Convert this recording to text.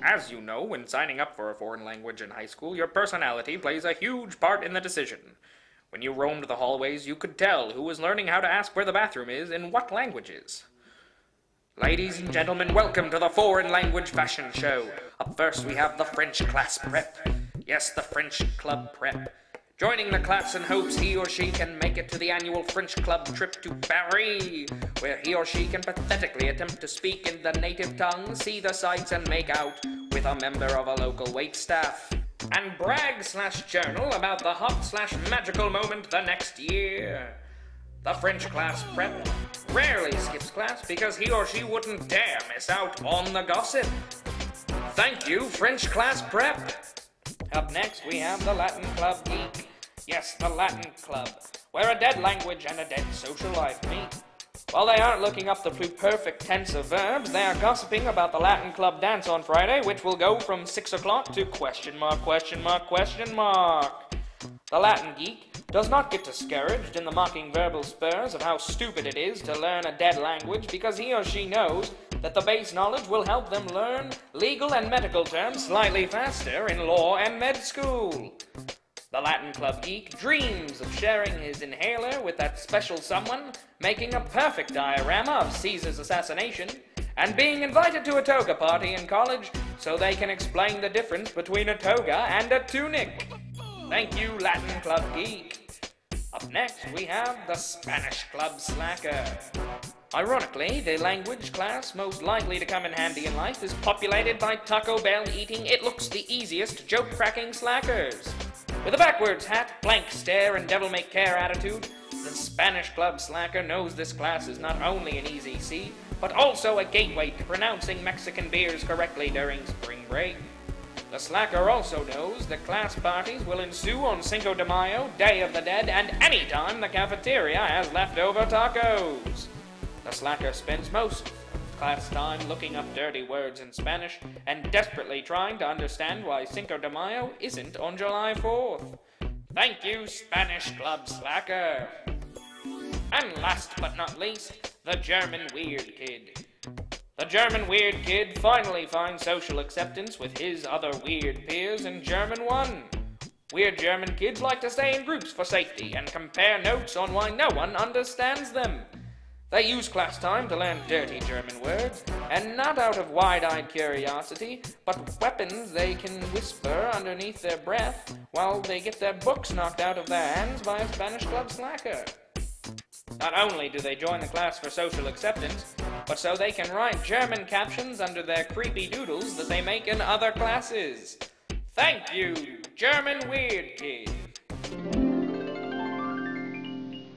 As you know, when signing up for a foreign language in high school, your personality plays a huge part in the decision. When you roamed the hallways, you could tell who was learning how to ask where the bathroom is in what languages. Ladies and gentlemen, welcome to the Foreign Language Fashion Show. Up first, we have the French class prep. Yes, the French club prep. Joining the class in hopes he or she can make it to the annual French club trip to Paris, where he or she can pathetically attempt to speak in the native tongue, see the sights, and make out with a member of a local waitstaff. And brag/journal about the hot/magical moment the next year. The French class prep rarely skips class because he or she wouldn't dare miss out on the gossip. Thank you, French class prep. Up next, we have the Latin Club Geek. Yes, the Latin Club, where a dead language and a dead social life meet. While they aren't looking up the pluperfect tense of verbs, they are gossiping about the Latin Club dance on Friday, which will go from 6 o'clock to question mark. The Latin Geek does not get discouraged in the mocking verbal spurs of how stupid it is to learn a dead language because he or she knows that the base knowledge will help them learn legal and medical terms slightly faster in law and med school. The Latin Club Geek dreams of sharing his inhaler with that special someone, making a perfect diorama of Caesar's assassination, and being invited to a toga party in college so they can explain the difference between a toga and a tunic. Thank you, Latin Club Geek. Up next, we have the Spanish Club Slacker. Ironically, the language class most likely to come in handy in life is populated by Taco Bell eating it looks the easiest joke-cracking slackers. With a backwards hat, blank stare, and devil-may-care attitude, the Spanish Club Slacker knows this class is not only an easy C, but also a gateway to pronouncing Mexican beers correctly during spring break. The Slacker also knows that class parties will ensue on Cinco de Mayo, Day of the Dead, and any time the cafeteria has leftover tacos. The Slacker spends most of class time looking up dirty words in Spanish and desperately trying to understand why Cinco de Mayo isn't on July 4th. Thank you, Spanish Club Slacker. And last but not least, the German Weird Kid. The German Weird Kid finally finds social acceptance with his other weird peers in German 1. Weird German kids like to stay in groups for safety and compare notes on why no one understands them. They use class time to learn dirty German words, and not out of wide-eyed curiosity, but weapons they can whisper underneath their breath while they get their books knocked out of their hands by a Spanish Club Slacker. Not only do they join the class for social acceptance, but so they can write German captions under their creepy doodles that they make in other classes. Thank you, German Weird Kid.